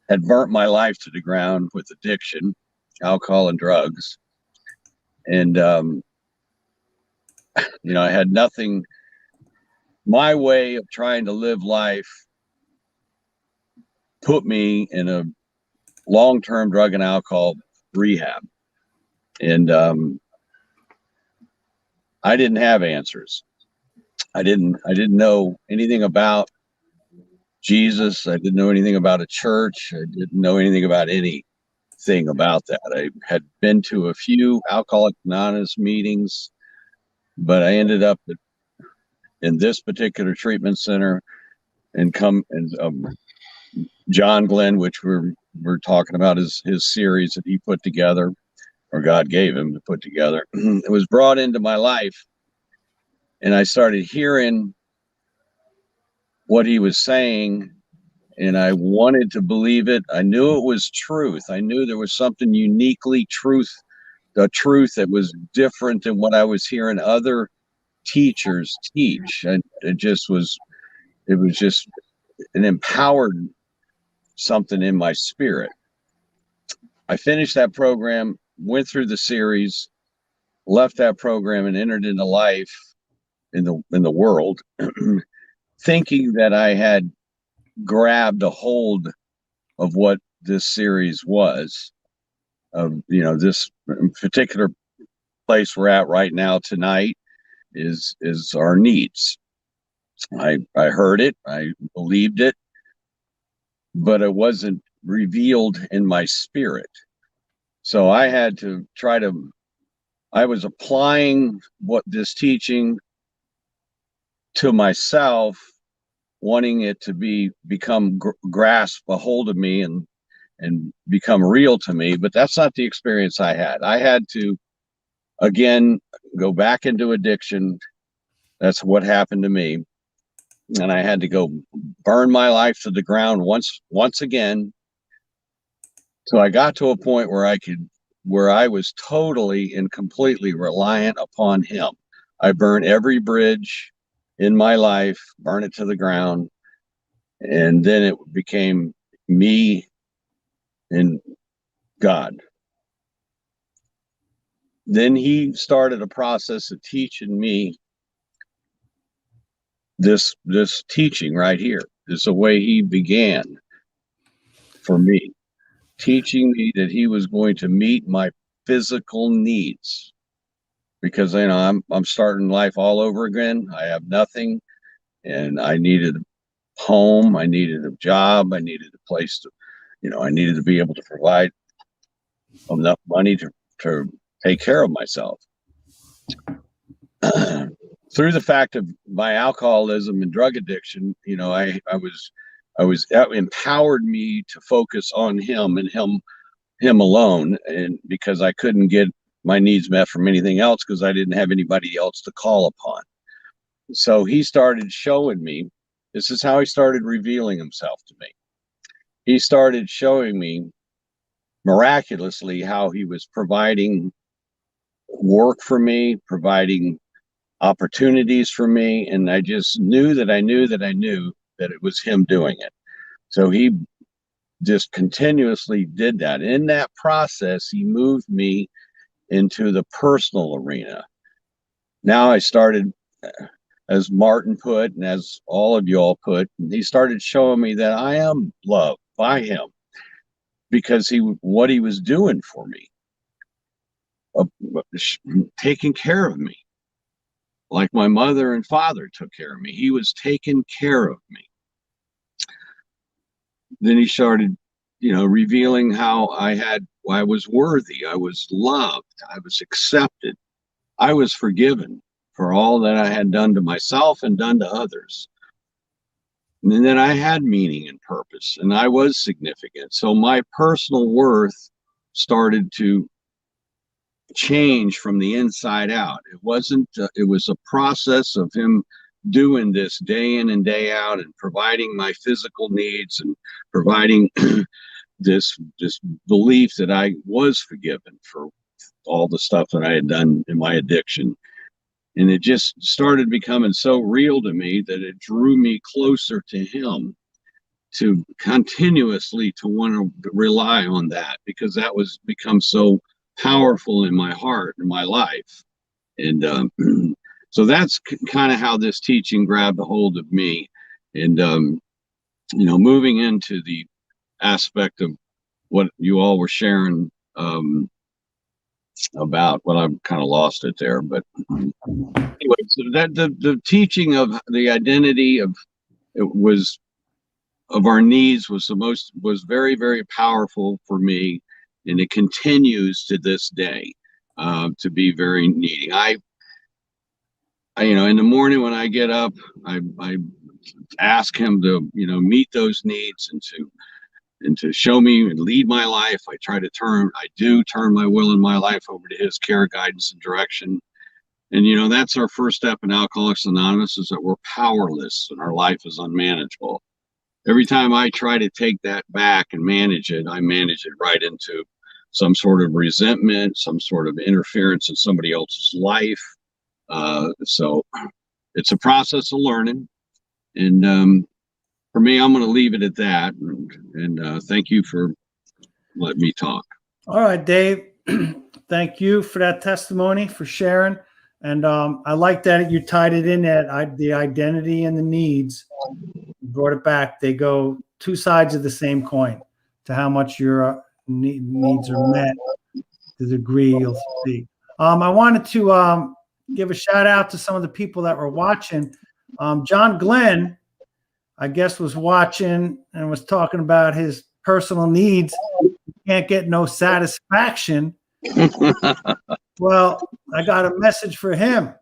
had burnt my life to the ground with addiction, alcohol and drugs. And, I had nothing. My way of trying to live life put me in a long-term drug and alcohol rehab. And I didn't have answers. I didn't know anything about Jesus. I didn't know anything about a church. I didn't know anything about anything about that. I had been to a few Alcoholics Anonymous meetings, but I ended up in this particular treatment center and John Glenn, which we're talking about his series that he put together, or God gave him to put together. It was brought into my life, and I started hearing what he was saying, and I wanted to believe it. I knew it was truth. I knew there was something uniquely the truth that was different than what I was hearing other teachers teach. And it was just an empowered something in my spirit. I finished that program, went through the series, left that program, and entered into life in the world, thinking that I had grabbed a hold of what this series was. This particular place we're at right now tonight is our needs. I heard it, I believed it, but it wasn't revealed in my spirit. So I had to I was applying what this teaching to myself, wanting it to become grasp a hold of me and become real to me. But that's not the experience I had. I had to, again, go back into addiction. That's what happened to me. And I had to go burn my life to the ground once again. So I got to a point where I was totally and completely reliant upon him. I burned every bridge in my life, burn it to the ground. And then it became me and God. Then he started a process of teaching me this teaching right here. This is the way he began for me, teaching me that he was going to meet my physical needs, because I'm starting life all over again. I have nothing, and I needed a home, I needed a job, I needed a place to, I needed to be able to provide enough money to take care of myself. Through the fact of my alcoholism and drug addiction, that empowered me to focus on him and him alone, and because I couldn't get my needs met from anything else, because I didn't have anybody else to call upon. So he started showing me, this is how he started revealing himself to me. He started showing me miraculously how he was providing work for me, providing opportunities for me, and I just knew that it was him doing it. So he just continuously did that. In that process, he moved me into the personal arena. Now I started, as Martin put, and as all of you all put, he started showing me that I am loved by him, because what he was doing for me, taking care of me, like my mother and father took care of me. He was taking care of me. Then he started, revealing how I was worthy, I was loved, I was accepted, I was forgiven for all that I had done to myself and done to others. And then I had meaning and purpose, and I was significant. So my personal worth started to change from the inside out. It was a process of him doing this day in and day out, and providing my physical needs, and providing this belief that I was forgiven for all the stuff that I had done in my addiction. And it just started becoming so real to me that it drew me closer to him, to continuously to want to rely on that, because that was become so powerful in my heart and my life. And so that's kind of how this teaching grabbed a hold of me. And moving into the aspect of what you all were sharing about, well, I've kind of lost it there, but anyway, so that the teaching of the identity of our needs was very, very powerful for me, and it continues to this day to be very needing. I in the morning when I get up, I ask him to meet those needs, and to show me and lead my life. I turn my will and my life over to his care, guidance, and direction. And that's our first step in Alcoholics Anonymous, is that we're powerless and our life is unmanageable. Every time I try to take that back and manage it, I manage it right into some sort of resentment, some sort of interference in somebody else's life. So it's a process of learning. And for me, I'm going to leave it at that. And thank you for letting me talk.
All right, Dave. Thank you for that testimony, for sharing. And I like that you tied it in at the identity and the needs. You brought it back. They go two sides of the same coin, to how much your needs are met, the degree you'll see. I wanted to give a shout out to some of the people that were watching. John Glenn I guess, was watching and was talking about his personal needs. He can't get no satisfaction. Well, I got a message for him.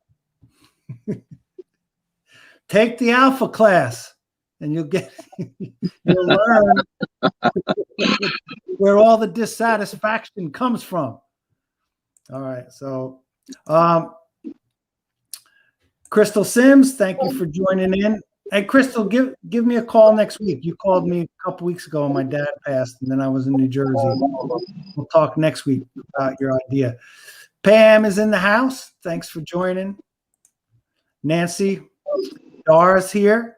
Take the alpha class and you'll learn where all the dissatisfaction comes from. All right. So, Crystal Sims, thank you for joining in. Hey, Crystal, give me a call next week. You called me a couple weeks ago and my dad passed, and then I was in New Jersey. We'll talk next week about your idea. Pam is in the house. Thanks for joining. Nancy, Dara's here.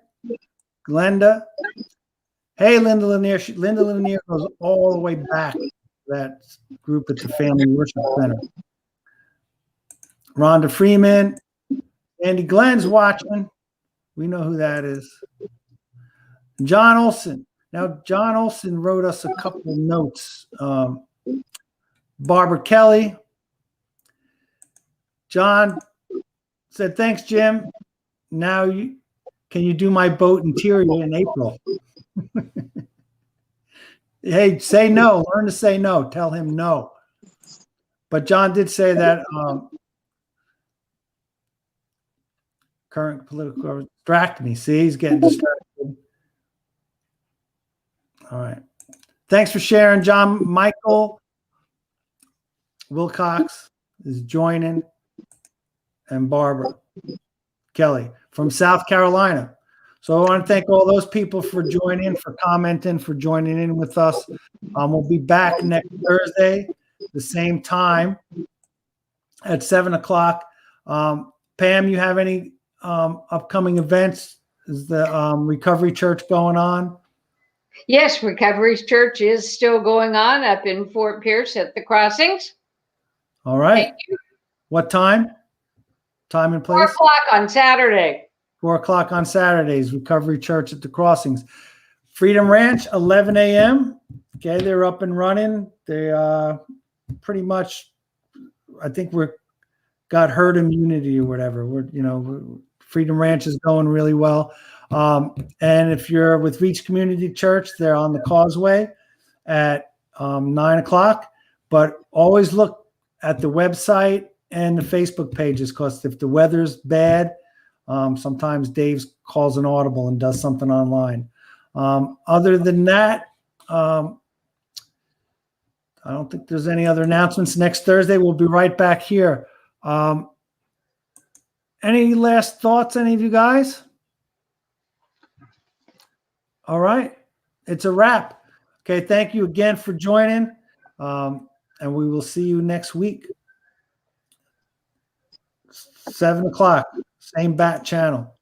Glenda. Hey, Linda Lanier. Linda Lanier goes all the way back to that group at the Family Worship Center. Rhonda Freeman. Andy Glenn's watching. We know who that is. John Olson. Now, John Olson wrote us a couple of notes. Barbara Kelly. John said, thanks, Jim. Now, can you do my boat interior in April? Hey, say no. Learn to say no. Tell him no. But John did say that current political distract me. See, he's getting distracted. All right. Thanks for sharing, John. Michael Wilcox is joining, and Barbara Kelly from South Carolina. So I want to thank all those people for joining, for commenting, for joining in with us. We'll be back next Thursday, the same time at 7 o'clock. Pam, you have any upcoming events? Is the Recovery Church going on?
Yes, Recovery's Church is still going on up in Fort Pierce at the Crossings.
All right.
Thank you.
What time? Time and
4
place?
o'clock on Saturday.
4 o'clock on Saturdays, Recovery Church at the Crossings. Freedom Ranch, 11 a.m. Okay, they're up and running. They pretty much, I think got herd immunity or whatever. Freedom Ranch is going really well. And if you're with Reach Community Church, they're on the Causeway at 9 o'clock. But always look at the website and the Facebook pages, because if the weather's bad, sometimes Dave calls an audible and does something online. Other than that, I don't think there's any other announcements. Next Thursday, we'll be right back here. Any last thoughts, any of you guys? All right. It's a wrap. Okay. Thank you again for joining. And we will see you next week. 7 o'clock, same bat channel.